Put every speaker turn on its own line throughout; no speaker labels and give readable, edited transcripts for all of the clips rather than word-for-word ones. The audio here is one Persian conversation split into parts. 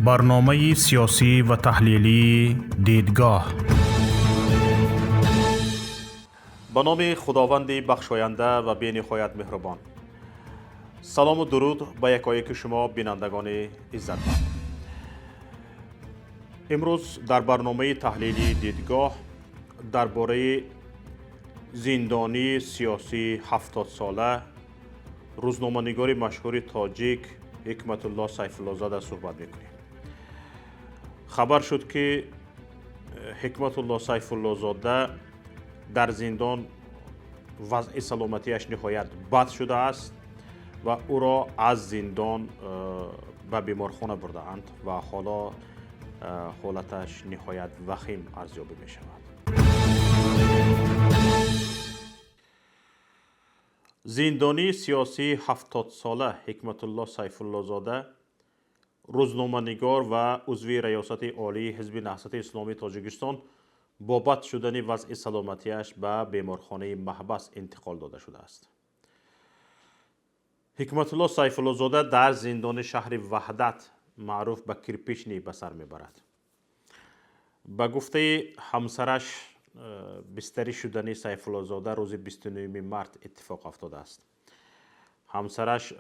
برنامه سیاسی و تحلیلی دیدگاه.
به نام خداوند بخشاینده و بی‌نهایت مهربان. سلام و درود به یکایک شما بینندگان عزتمند. امروز در برنامه تحلیلی دیدگاه درباره زندانی سیاسی 70 ساله روزنامه‌نگار مشهور تاجیک حکمت الله سیف الله زاده صحبت میکنیم. خبر شد که حکمت الله سیف الله زاده در زندان وضع سلامتیش نهایت بد شده است و او را از زندان به بیمارخانه برده‌اند و حالا حالتش نهایت وخیم ارزیابی می شود. زندانی سیاسی 70 ساله حکمت الله سیف الله زاده روزنامه‌نگار و عضو ریاست عالی حزب نهضت اسلامی تاجیکستان با بد شدن وضع سلامتیش به بیمارخانه محبس انتقال داده شده است. حکمت الله سیف الله زاده در زندان شهر وحدت معروف به کرپیچنی به سر میبرد. به گفته همسرش بستری شدن سیف الله زاده روز 29 مارس اتفاق افتاده است. همسرش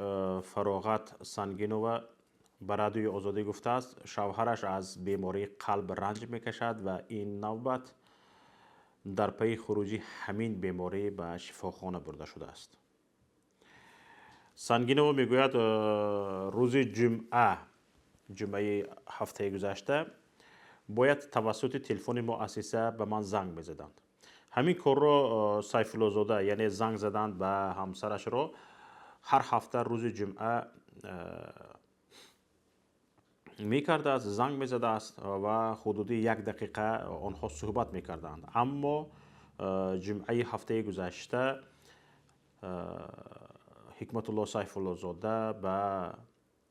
فراغت سنگینووا به رادیوی آزادی گفته است شوهرش از بیماری قلب رنج میکشد و این نوبت در پی خروجی همین بیماری به شفاخانه برده شده است. سنگینووا میگوید روز جمعه هفته گذشته باید توسط تلفن مؤسسه به من زنگ میزدند. همین کار را سیف الله زاده یعنی زنگ زدند به همسرش را هر هفته روز جمعه میکرده است، زنگ میزده است و حدود 1 دقیقه آنها صحبت میکردند. اما جمعه هفته گذشته حکمت الله سیف الله زاده به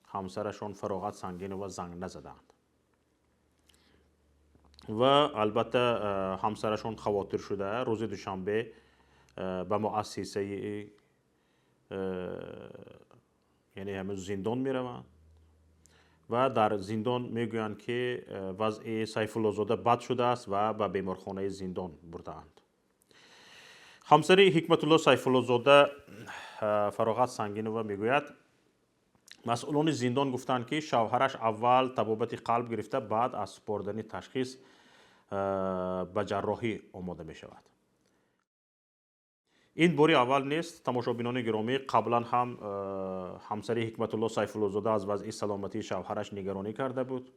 همسرشان فراغت سنگینووا زنگ نزدند و البته همسرشان خواطر شده روز دوشنبه به مؤسسه یعنی همون زندان میروند و در زندان میگویند که وضع سیف الله زاده بد شده است و به بیمارخانه زندان برده‌اند. همسر حکمت الله سیف الله زاده فراغت سنگینووا میگوید مسئولان زندان گفتند که شوهرش اول تبابت قلب گرفته بعد از سپردن تشخیص به جراحی آماده می شود. این باری اول نیست. تماشابینان گرامی، قبلا هم همسر حکمت الله سیف الله زاده از وضع سلامتی شوهرش نگرانی کرده بود.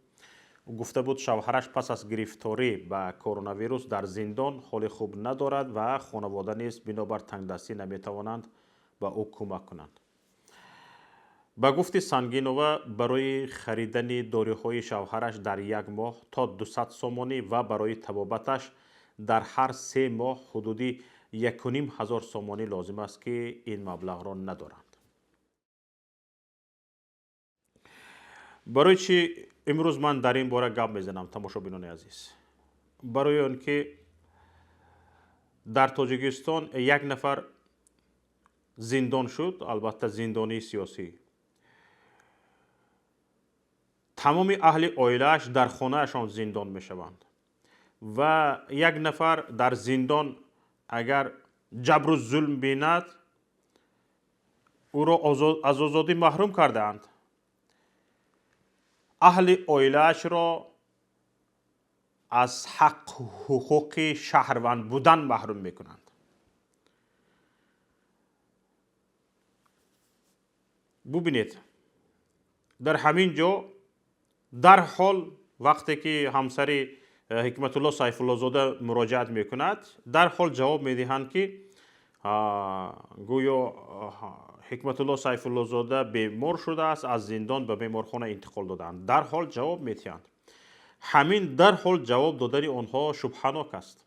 او گفته بود شوهرش پس از گرفتاری به کرونا ویروس در زندان حال خوب ندارد و خانواده نیز بنابر تنگدستی نمی توانند به او کمک کنند. به گفت سنگینووا برای خریدن داروهای شوهرش در 1 ماه تا 200 سومانی و برای طبابتش در هر 3 ماه حدودی 1,500 سومانی لازم است که این مبلغ را ندارند. برای چی امروز من در این باره گپ میزنم تماشابینان عزیز؟ برای آنکه در تاجیکستان 1 نفر زندان شد، البته زندانی سیاسی. تمام اهل عائله‌اش در خانه‌شان زندان میشوند و 1 نفر در زندان اگر جبر و ظلم بیند او را از آزادی محروم کرده‌اند. اهل عائله‌اش را از حق حقوق شهروند بودن محروم میکنند. ببینید در همین جا در حال وقتی که همسر حکمت الله سیف الله زاده مراجعت میکند در حال جواب میدهند که گویا حکمت الله سیف الله زاده بیمار شده است، از زندان به بیمارخانه انتقال دادند. در حال جواب میدهند. همین در حال جواب دادن آنها شبهه‌ناک است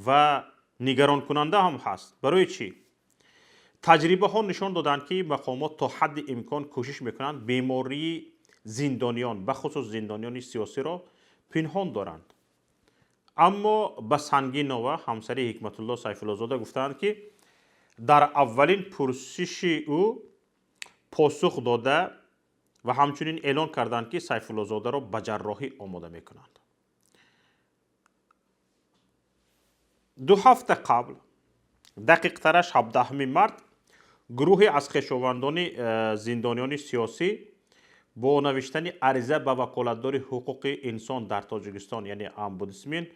و نگران کننده هم هست. برای چی؟ تجربه ها نشان دادند که مقامات تا حد امکان کوشش میکنند بیماری زندانیان به خصوص زندانیان سیاسی را پنهان دارند. اما به سنگینووا همسر حکمت الله سیف الله زاده گفتند که در اولین پرسش او پاسخ داده و همچنین اعلان کردند که سیفالله زاده را به جراحی آماده میکنند. 2 هفته قبل، دقیق ترش 17 مارت، گروهی از خویشاوندان زندانیان سیاسی با نوشتن عریضه به وکالتدار حقوق انسان در تاجیکستان یعنی امبودسمن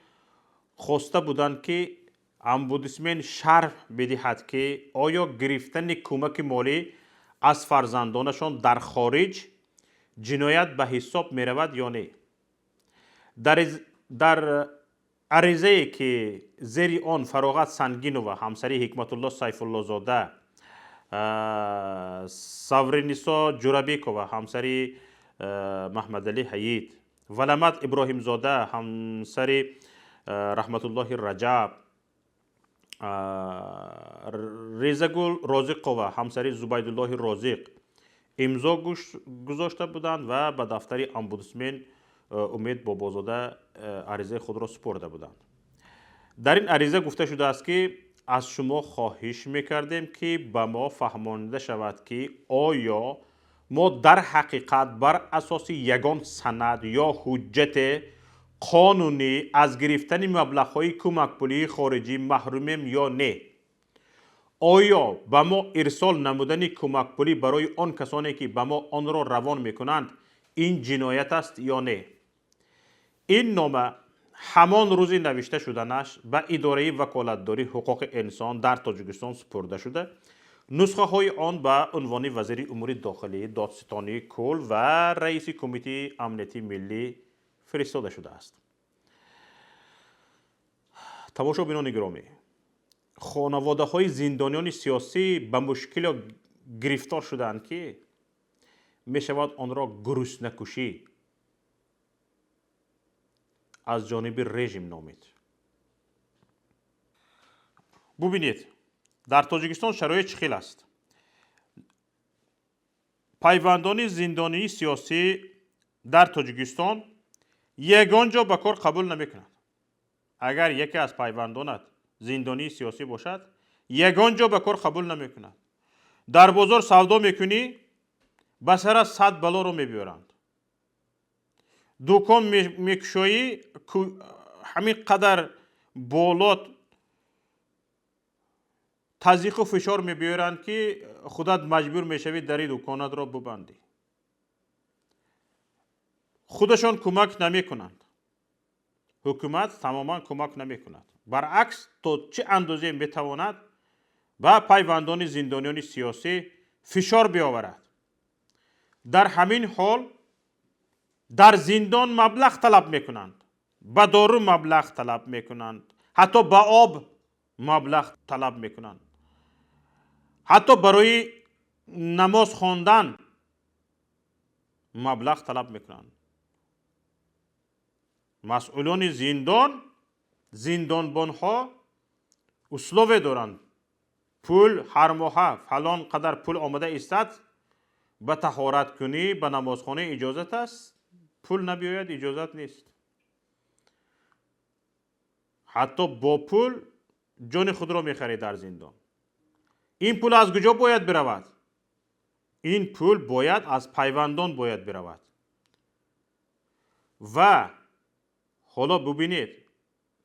خواسته بودند که امبودسمن شرح بدهد که آیا گرفتن کمک مالی از فرزندانشان در خارج جنایت به حساب می رود یا نه. در عریضه که زیر آن فراغت سنگینووا همسری حکمت الله سیفالله زاده، ساورینیسا جورابیکووا همسری محمد علی حیید، ولامت ابراهیم زاده همسری رحمت الله رجب، ریزگل رازقووا همسری زبیدالله رازق امضا گذاشته بودند و به دفتر امبودسمن امید بابازاده عریضه خود را سپرده بودند. در این عریضه گفته شده است که از شما خواهش میکردیم که به ما فهمانده شود که آیا ما در حقیقت بر اساس یگان سند یا حجت قانونی از گرفتن مبلغ‌های کمک پولی خارجی محرومیم یا نه. آیا به ما ارسال نمودن کمک پولی برای آن کسانی که به ما آن را روان میکنند این جنایت است یا نه. این نامه همان روزی نوشته شدنش به اداره وکالتداری حقوق انسان در تاجیکستان سپرده شده. نسخه های آن به عنوان وزیر امور داخلی، دادستانی کل و رئیس کمیته امنیتی ملی فرستاده شده است. تماشابینان گرامی، خانواده های زندانیان سیاسی به مشکل گرفتار شدند که می شود آن را گروسنکوشی از جانب رژیم نامید. ببینید در تاجیکستان شرایط چه خیلی است. پیوندان زندانی سیاسی در تاجیکستان یگان جا به کار قبول نمی کنند. اگر یکی از پیوندانت زندانی سیاسی باشد یگان جا به کار قبول نمی کند. در بازار سودا میکنی به سر 100 بلا رو میبیارند. دکان میکشایی همین قدر بالات تضییق و فشار میبیارند که خودت مجبور میشوی در دکانت را ببندی. خودشان کمک نمی کنند. حکومت تماما کمک نمی کند. برعکس تا چه اندازه میتواند به پیوندان زندانیان سیاسی فشار بیاورد. در همین حال در زندان مبلغ طلب میکنند، به دارو مبلغ طلب میکنند، حتی به آب مبلغ طلب میکنند، حتی برای نماز خواندن مبلغ طلب میکنند. مسئولان زندانبان ها اسلوب دارند. پول هر ماه فلان قدر پول آمده استاد، به طهارت کنی به نمازخانه اجازت است، پول نبیاید اجازت نیست. حتی با پول جان خود را میخری در زندان. این پول از کجا باید برود؟ این پول باید از پیوندان باید برود. و حالا ببینید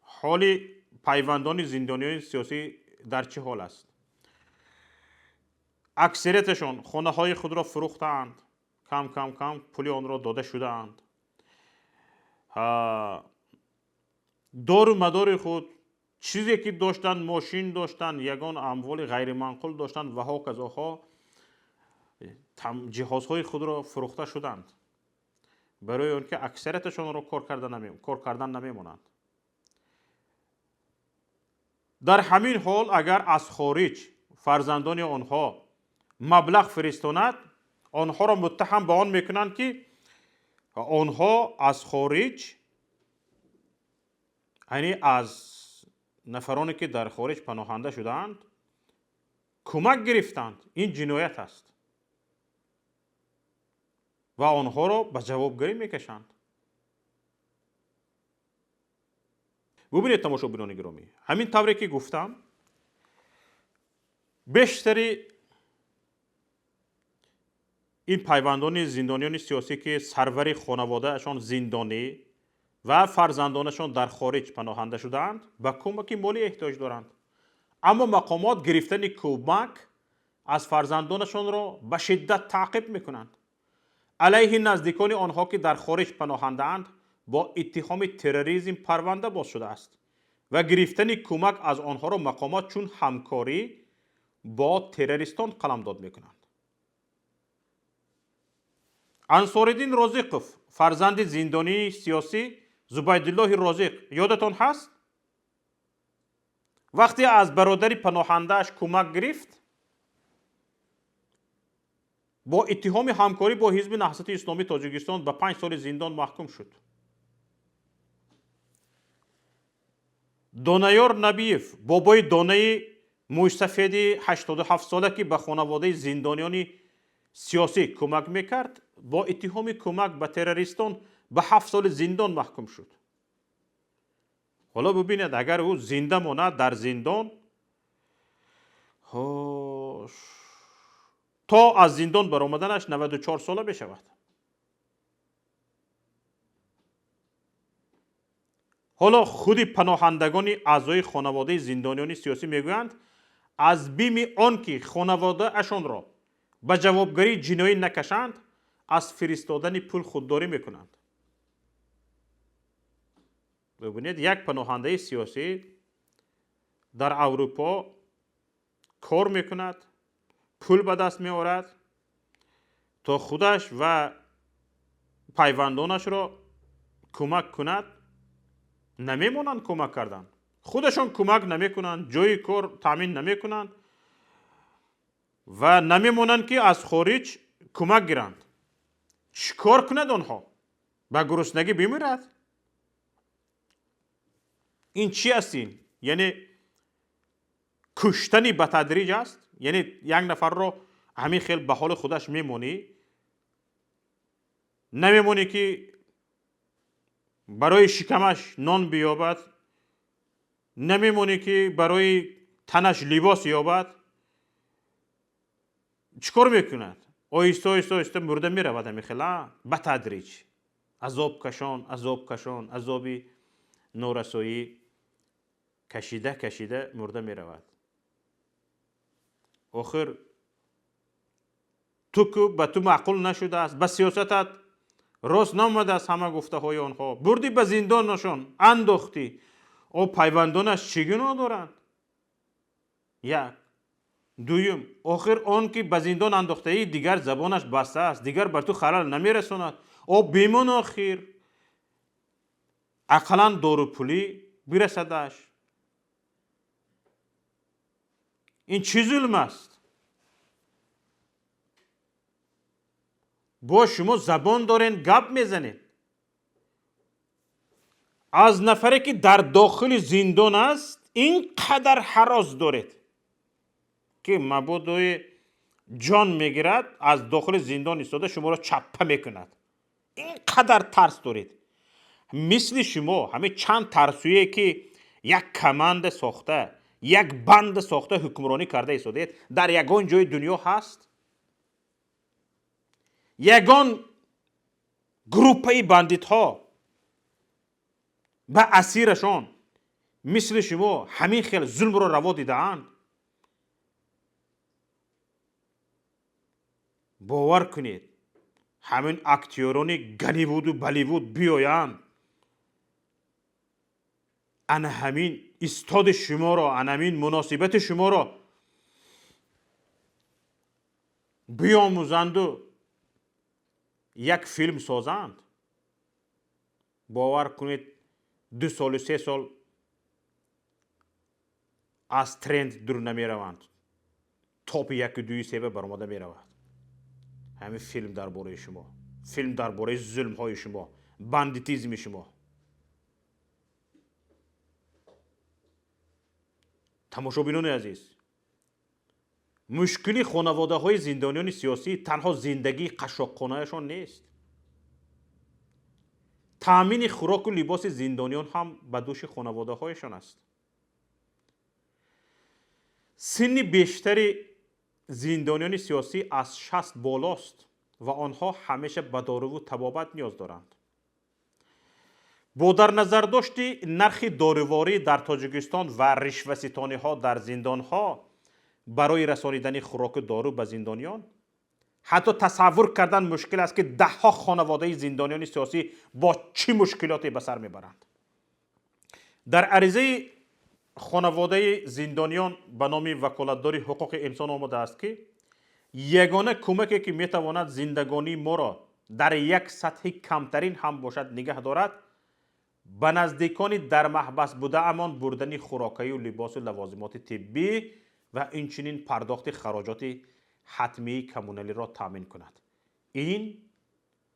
حال پیوندان زندانیان سیاسی در چه حال است. اکثریتشان خانه های خود را فروختند، کم کم کم پولی آن را داده شدند. دار و مدار خود چیزی که داشتند، ماشین داشتند، یگان اموال غیر منقول داشتند و ها کذاها، جهازهای خود را فروخته شدند برای آنکه اکثریتشان را کار کردن نمیمونند. در همین حال اگر از خارج فرزندان آنها مبلغ فرستاند، آنها را متهم به آن میکنند که آنها از خارج، یعنی از نفرانی که در خارج پناهنده شدند کمک گرفتند. این جنایت است و آنها را به جوابگری میکشند. ببینید تماشابینان گرامی، همین طوری که گفتم بیشتری این پیوندان زندانیان سیاسی که سرور خانوادهشان زندانی و فرزندانشان در خارج پناهنده شدند به کمک مالی احتیاج دارند، اما مقامات گرفتن کمک از فرزندانشان را به شدت تعقیب میکنند. علیه نزدیکان آنها که در خارج پناهنده اند با اتهام تروریسم پرونده باز شده است و گرفتن کمک از آنها را مقامات چون همکاری با تروریستان قلمداد میکنند. انصارالدین رازقوف فرزند زندانی سیاسی زبیدالله رازق یادتان هست؟ وقتی از برادری پناهنده‌اش کمک گرفت با اتهام همکاری با حزب نهضت اسلامی تاجیکستان به 5 سال زندان محکوم شد. دانیار نبیف بابای دانه موسفید 87 ساله که به خانواده زندانیان سیاسی کمک میکرد با اتهام کمک به تروریستان به 7 سال زندان محکوم شد. حالا ببینید اگر او زنده ماند در زندان تا از زندان برآمدنش 94 ساله بشود. حالا خود پناهندگان اعضای خانواده زندانیان سیاسی میگویند از بیم آنکه خانواده اشان را به جوابگری جنایی نکشند از فرستادن پول خودداری میکنند. ببینید یک پناهنده سیاسی در اروپا کار میکند، پول به دست میآورد تا خودش و پیوندانش را کمک کند، نمیمونند کمک کردن، خودشان کمک نمیکنند، جای کار تامین نمیکنند و نمیمونند که از خارج کمک گیرند. چیکار کند آنها؟ به گرسنگی بمیرد؟ این چی است؟ یعنی کشتنی به تدریج است. یعنی یک نفر را همین خیل به حال خودش میمونی، نمیمونی که برای شکمش نان بیابد، نمیمونی که برای تنش لباس یابد. چیکار میکند؟ آهسته آهسته آهسته مرده میرود. همین خیل به تدریج عذاب کشان عذابی نارسایی کشیده کشیده مرده میرود. آخر تو که به تو معقول نشده است، به سیاستت راست نامده است، همه گفته های آنها بردی به زندانشان انداختی، او پیوندانش چه گناه دارند؟ یک. دویم، آخر آن که به زندان انداخته ای دیگر زبانش بسته است، دیگر بر تو خلل نمیرساند، او بیمون آخر اقلا دارو پولی برسدش. این چه ظلم است؟ با شما زبان دارین گپ میزنین. از نفری که در داخل زندان است اینقدر هراس دارید که مبادا جان میگیرد، از داخل زندان ایستاده شما را چپه میکند. اینقدر ترس دارید. مثل شما همه چند ترسویی که یک کمند ساخته، یک بند ساخته حکمرانی کرده ایستادید در یگان جای دنیا هست؟ یگان گروپی بندیت ها به اسیرشان مثل شما همین خیل ظلم را روا دیده‌اند؟ باور کنید همین اکتیوران گالیوود و بالیوود بیایند، انا همین استاد شما را، انا همین مناسبت شما را بیاموزند و یک فیلم سازند، باور کنید 2 سال 3 سال از ترند دور نمی روند، تاپ 1 و 2 3 برآمده می رود. همین فیلم درباره شما، فیلم درباره ظلم های شما، بندیتیزم شما. تماشابینان عزیز، مشکلی خانواده های زندانیان سیاسی تنها زندگی قشاقخانه‌شان نیست. تامین خوراک و لباس زندانیان هم به دوش خانواده هایشان است. سن بیشتر زندانیان سیاسی از 60 بالاست و آنها همیشه به دارو و طبابت نیاز دارند. با در نظر داشتی نرخ داروواری در تاجیکستان و رشوه‌ستانی ها در زندان ها برای رسانیدن خوراک دارو به زندانیان، حتی تصور کردن مشکل است که ده ها خانواده زندانیان سیاسی با چه مشکلاتی به سر میبرند. در عریضه خانواده زندانیان به نام وکالتدار حقوق انسان آمده است که یگانه کمکی که میتواند زندگانی ما را در یک سطح کمترین هم باشد نگه دارد، به نزدیکانی در محبس بوده امان بردن خوراکی و لباس و لوازمات طبی و اینچنین پرداخت خراجات حتمی کمونالی را تامین کند. این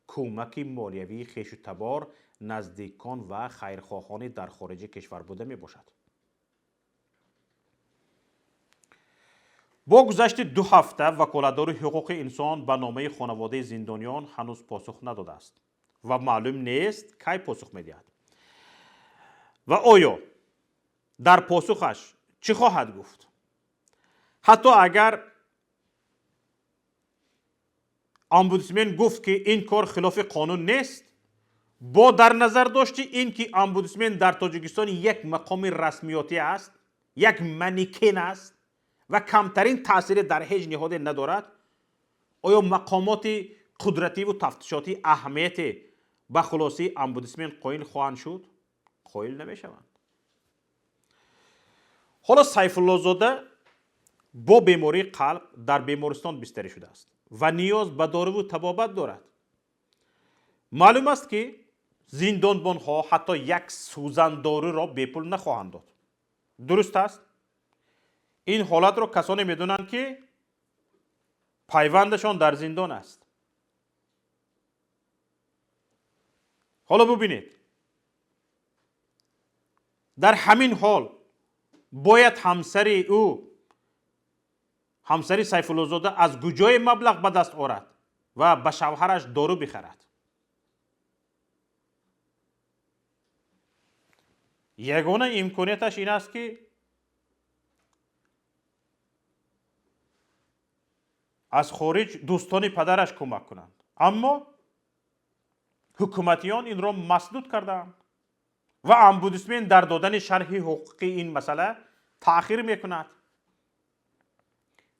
کمک مالیوی خویش و تبار نزدیکان و خیرخواهان در خارج کشور بوده می باشد. با گذشت 2 هفته وکالتدار حقوق انسان به نامه خانواده زندانیان هنوز پاسخ نداده است و معلوم نیست کی پاسخ میدهد و آیا در پاسخش چی خواهد گفت. حتی اگر امبودسمن گفت که این کار خلاف قانون نیست، با در نظر داشتی این که امبودسمن در تاجیکستان یک مقام رسمیاتی است، یک منیکن است و کمترین تاثیر در هیچ نهاد ندارد، آیا مقامات قدرتی و تفتیشاتی اهمیت به خلاصی امبودسمن قائل خواهند شد؟ قائل نمی شوند. حالا سیف الله زاده با بیماری قلب در بیمارستان بستری شده است و نیاز به دارو و طبابت دارد. معلوم است که زندانبان ها حتی یک سوزن دارو را بپول نخواهند داد. درست است؟ این حالت را کسانی میدونند که پیوندشان در زندان است. حالا ببینید، در همین حال باید همسری سیف الله زاده از کجای مبلغ به دست آورد و به شوهرش دارو بخرد؟ یگانه امکانیتش این است که از خارج دوستان پدرش کمک کنند، اما حکومتیان این را مسدود کردند و امبودسمن در دادن شرح حقوقی این مسئله تأخیر میکند،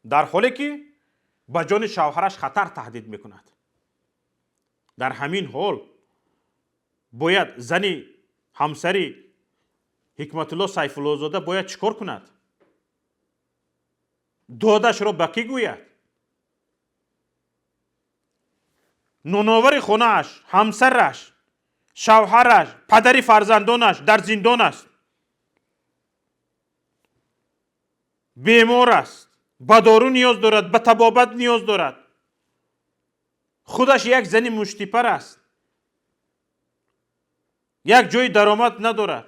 در حالی که به جان شوهرش خطر تهدید میکند. در همین حال باید زنی همسری حکمت الله سیف الله زاده باید چیکار کند؟ دادش را به کی گوید؟ نونآور خونه‌اش، همسرش، شوهرش، پدری فرزندانش در زندان است، بیمار است، به دارو نیاز دارد، به طبابت نیاز دارد، خودش یک زن مشتیپر است، یک جای درآمد ندارد.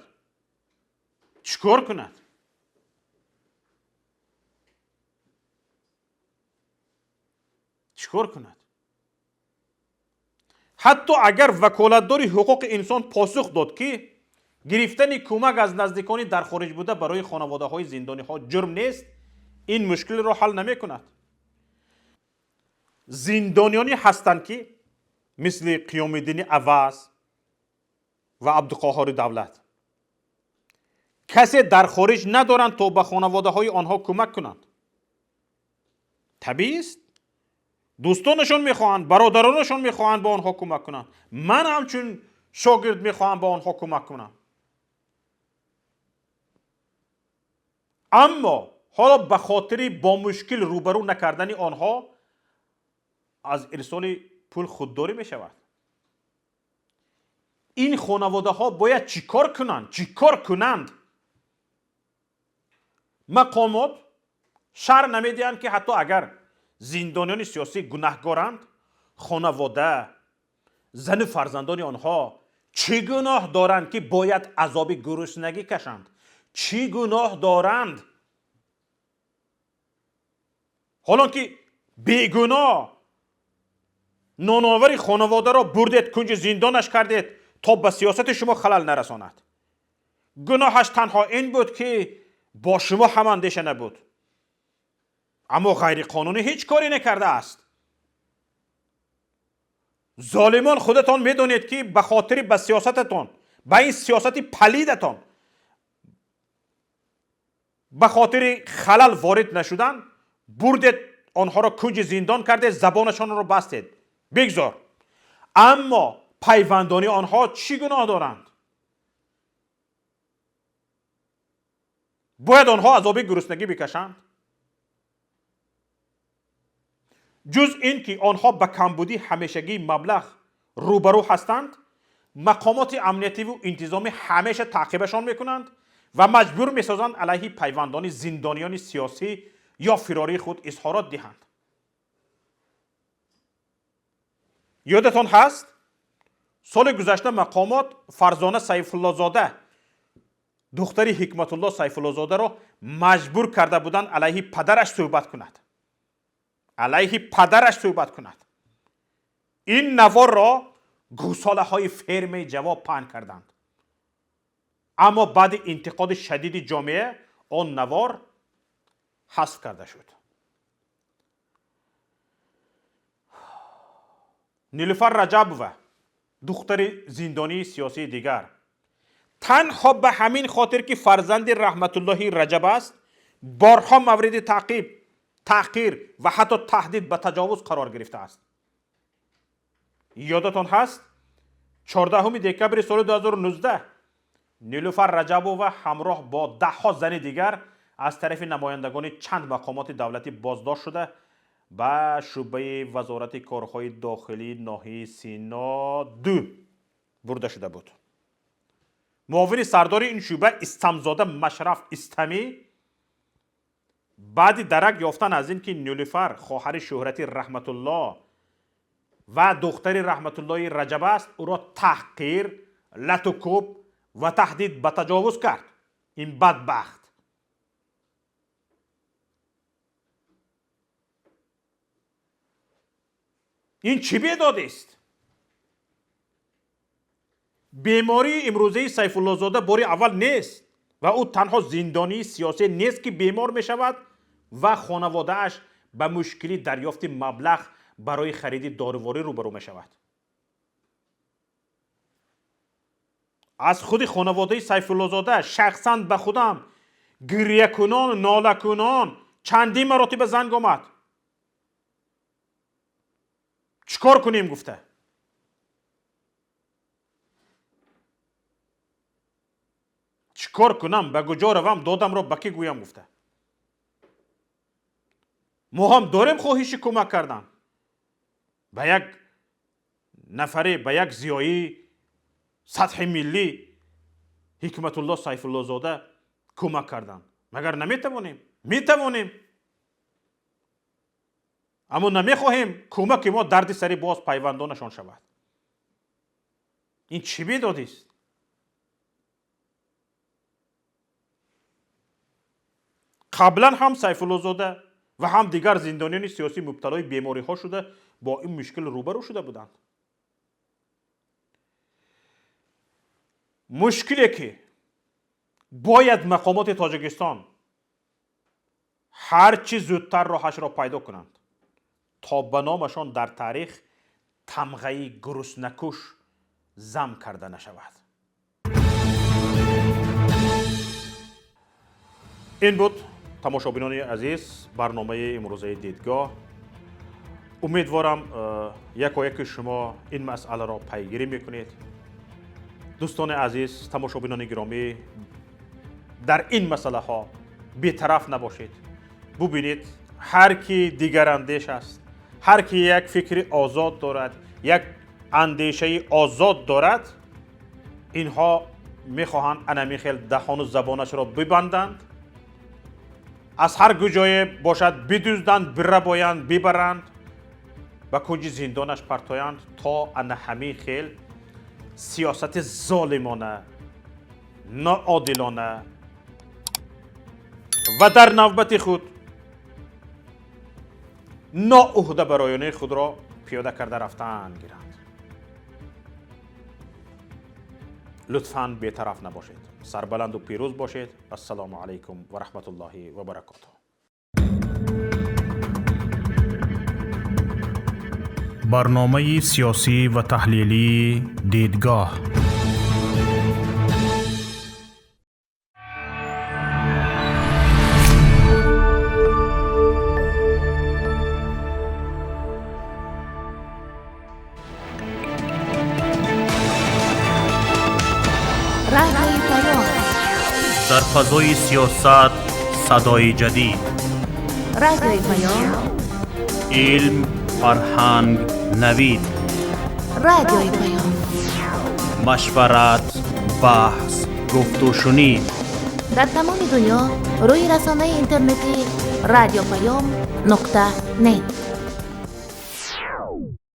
چیکار کند؟ چیکار کند؟ حتی اگر وکالتدار حقوق انسان پاسخ داد که گرفتن کمک از نزدیکانی در خارج بوده برای خانواده های زندانی ها جرم نیست، این مشکل را حل نمی کند. زندانیانی هستند که مثل قیام الدین عوض و عبدالقاهر دولت کسی در خارج ندارند تا به خانواده های آنها کمک کنند. طبیعی است دوستانشان میخواهند، برادرانشان میخواهند به آنها کمک کنند. من همچون شاگرد میخواهم به آنها کمک کنم. اما حالا به خاطر با مشکل روبرو نکردن آنها از ارسال پول خودداری میشود. این خانواده ها باید چیکار کنند؟ چیکار کنند؟ مقامات شرح نمیدهند که حتی اگر زندانیان سیاسی گناهکارند، خانواده، زن فرزندان آنها چه گناه دارند که باید عذاب گرسنگی کشند؟ چه گناه دارند؟ حالا که بیگناه نانآور خانواده را بردید کنج زندانش کردید تا به سیاست شما خلل نرساند. گناهش تنها این بود که با شما هم اندیشه نبود، اما غیر قانونی هیچ کاری نکرده است. ظالمان خودتان میدونید که به خاطر به سیاستتان، به این سیاست پلیدتان، به خاطر خلل وارد نشدن بردید آنها را کنج زندان کرده، زبانشان را بستید. بگذار. اما پیوندانی آنها چی گناه دارند؟ باید آنها عذاب گرسنگی بکشند؟ جز این که آنها به کمبودی همیشگی مبلغ روبرو هستند، مقامات امنیتی و انتظامی همیشه تعقیبشان میکنند و مجبور میسازند علیه پیوندان زندانیان سیاسی یا فراری خود اظهارات دهند. یادتان هست سال گذشته مقامات فرزانه سیف الله زاده، دختری حکمت الله سیف الله زاده را مجبور کرده بودند علیه پدرش صحبت کند. علیه پدرش صحبت کند. این نوار را گوساله های فرمی جواب پهن کردند. اما بعد انتقاد شدید جامعه آن نوار حذف کرده شد. نیلوفر رجبوه، دختر زندانی سیاسی دیگر، تنها به همین خاطر که فرزند رحمت الله رجب است بارها مورد تعقیب، تحقیر و حتی تهدید به تجاوز قرار گرفته است. یادتان هست 14 دکبر سال 2019 نیلوفر رجبوه همراه با 10 زن دیگر از طرف نمایندگان چند مقامات دولتی بازداشت شده به شعبه وزارت کارهای داخلی ناحیه سینا 2 برده شده بود. معاون سردار این شعبه استمزاده مشرف استمی بعد درک یافتن از این که نیلوفر خواهر شهرتی رحمت الله و دختر رحمت الله رجب است، او را تحقیر، لط و کوب و تهدید به تجاوز کرد. این بدبخت. این چی بیدادی است؟ بیماری امروزه سیف الله زاده باری اول نیست و او تنها زندانی سیاسی نیست که بیمار می شود و خانواده اش به مشکلی دریافت مبلغ برای خرید دارواری روبرو می شود. از خود خانواده سیف الله زاده شخصاً به خودم گریه کنان، ناله کنان چندین مراتب زنگ آمد. چیکار کنیم گفته. چیکار کنم؟ به کجا روم؟ دادم را به کی گویم گفته. ما هم داریم خواهش کمک کردن. به یک نفری، به یک زیایی سطح ملی حکمت الله سیف الله زاده کمک کردن. مگر نمیتوانیم؟ میتوانیم. اما نمیخواهیم کمک ما درد سری باز پیوندانشان شود. این چی بیدادی است؟ قبلا هم سیف الله زاده و هم دیگر زندانیان سیاسی مبتلای بیماری ها شده با این مشکل روبرو شده بودند. مشکلی که باید مقامات تاجیکستان هرچی زودتر راهش را پیدا کنند تا به نامشان در تاریخ تمغه گروسنکوش ضم کرده نشود. این بود تماشابینان عزیز برنامه امروزه دیدگاه. امیدوارم یک شما این مسئله را پیگیری میکنید. دوستان عزیز، تماشابینان گرامی، در این مسئله ها بی‌طرف نباشید. ببینید هر کی دیگر اندیش است، هر کی یک فکر آزاد دارد، یک اندیشه آزاد دارد، اینها میخواهند انمیخیل دهان و زبانش را ببندند، از هر کجای باشد بدزدند، بربایند، ببرند، به کنج زندانش پرتایند تا همین خیل سیاست ظالمانه، ناعادلانه و در نوبت خود ناعهده برایانه خود را پیاده کرده رفتن گیرند. لطفاً بی‌طرف نباشید. سربلند و پیروز باشید. السلام علیکم و رحمت الله و برکاته.
برنامه سیاسی و تحلیلی دیدگاه. در فضای سیاست صدای جدید.
رادیوی پیام.
علم، فرهنگ، نوید.
رادیوی پیام.
مشورت، بحث، گفت و شنید.
در تمام دنیا روی رسانه اینترنتی رادیو پیام نقطه نت.